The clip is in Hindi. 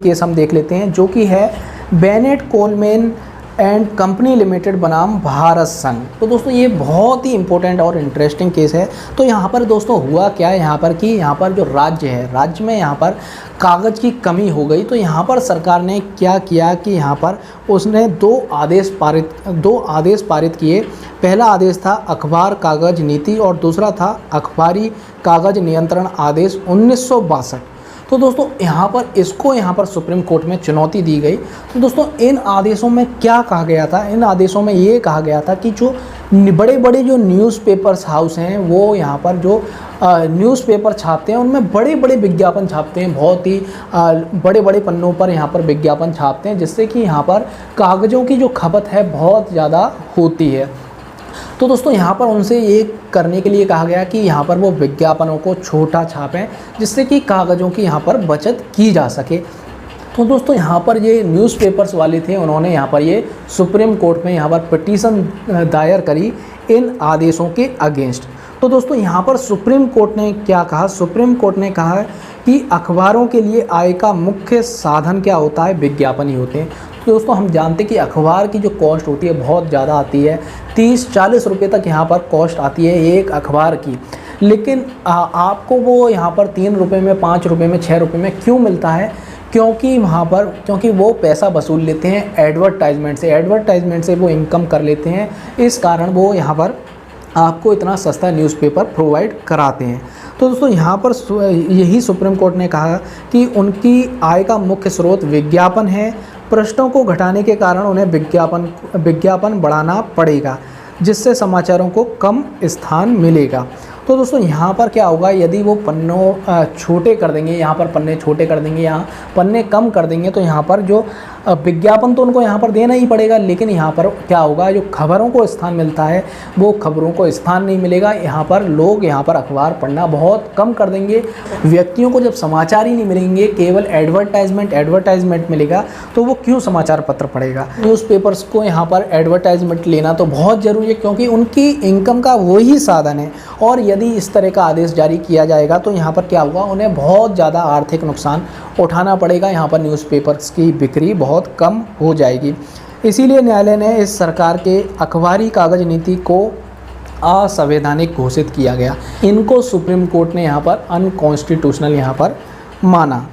केस हम देख लेते हैं, जो कि है Bennett Coleman and company limited बनाम भारत संघ। तो दोस्तों ये बहुत ही इंपॉर्टेंट और इंटरेस्टिंग केस है। तो यहाँ पर दोस्तों हुआ क्या है यहाँ पर कि यहाँ पर जो राज्य है, राज्य में यहाँ पर कागज़ की कमी हो गई। तो यहाँ पर सरकार ने क्या किया कि यहाँ पर उसने दो आदेश पारित किए। पहला आदेश था अखबार कागज़ नीति और दूसरा था अखबारी कागज़ नियंत्रण आदेश 1962। तो दोस्तों यहाँ पर सुप्रीम कोर्ट में चुनौती दी गई। तो दोस्तों इन आदेशों में क्या कहा गया था? इन आदेशों में ये कहा गया था कि जो बड़े बड़े जो न्यूज़पेपर्स हाउस हैं वो यहाँ पर जो न्यूज़पेपर छापते हैं उनमें बड़े बड़े विज्ञापन छापते हैं, बहुत ही बड़े बड़े पन्नों पर यहाँ पर विज्ञापन छापते हैं, जिससे कि यहाँ पर कागज़ों की जो खपत है बहुत ज़्यादा होती है। तो दोस्तों यहाँ पर उनसे ये करने के लिए कहा गया कि यहाँ पर वो विज्ञापनों को छोटा छापें, जिससे कि कागज़ों की यहाँ पर बचत की जा सके। तो दोस्तों यहाँ पर ये न्यूज़पेपर्स वाले थे, उन्होंने यहाँ पर ये सुप्रीम कोर्ट में यहाँ पर पिटीशन दायर करी इन आदेशों के अगेंस्ट। तो दोस्तों यहाँ पर सुप्रीम कोर्ट ने क्या कहा? सुप्रीम कोर्ट ने कहा कि अखबारों के लिए आय का मुख्य साधन क्या होता है? विज्ञापन ही होते हैं। तो दोस्तों हम जानते हैं कि अखबार की जो कॉस्ट होती है बहुत ज़्यादा आती है, 30-40 रुपये तक यहाँ पर कॉस्ट आती है एक अखबार की। लेकिन आपको वो यहाँ पर 3 रुपये में, 5 रुपये में, 6 रुपये में क्यों मिलता है? क्योंकि वो पैसा वसूल लेते हैं एडवर्टाइजमेंट से वो इनकम कर लेते हैं। इस कारण वो यहाँ पर आपको इतना सस्ता न्यूज़पेपर प्रोवाइड कराते हैं। तो दोस्तों यहाँ पर यही सुप्रीम कोर्ट ने कहा कि उनकी आय का मुख्य स्रोत विज्ञापन है। पृष्ठों को घटाने के कारण उन्हें विज्ञापन बढ़ाना पड़ेगा, जिससे समाचारों को कम स्थान मिलेगा। तो दोस्तों यहाँ पर क्या होगा, यदि वो पन्नों छोटे कर देंगे, यहाँ पर पन्ने छोटे कर देंगे, यहाँ पन्ने कम कर देंगे, तो यहाँ पर जो विज्ञापन तो उनको यहाँ पर देना ही पड़ेगा। लेकिन यहाँ पर क्या होगा, जो खबरों को स्थान मिलता है वो खबरों को स्थान नहीं मिलेगा। यहाँ पर लोग यहाँ पर अखबार पढ़ना बहुत कम कर देंगे। व्यक्तियों को जब समाचार ही नहीं मिलेंगे, केवल एडवर्टाइजमेंट मिलेगा, तो वो क्यों समाचार पत्र पढ़ेगा? न्यूज़पेपर्स को यहाँ पर एडवर्टाइजमेंट लेना तो बहुत ज़रूरी है, क्योंकि उनकी इनकम का वही साधन है। और यदि इस तरह का आदेश जारी किया जाएगा तो यहाँ पर क्या होगा, उन्हें बहुत ज़्यादा आर्थिक नुकसान उठाना पड़ेगा। यहाँ पर न्यूज़पेपर्स की बिक्री बहुत कम हो जाएगी। इसीलिए न्यायालय ने इस सरकार के अखबारी कागज़ नीति को असंवैधानिक घोषित किया गया। इनको सुप्रीम कोर्ट ने यहाँ पर अनकॉन्स्टिट्यूशनल यहाँ पर माना।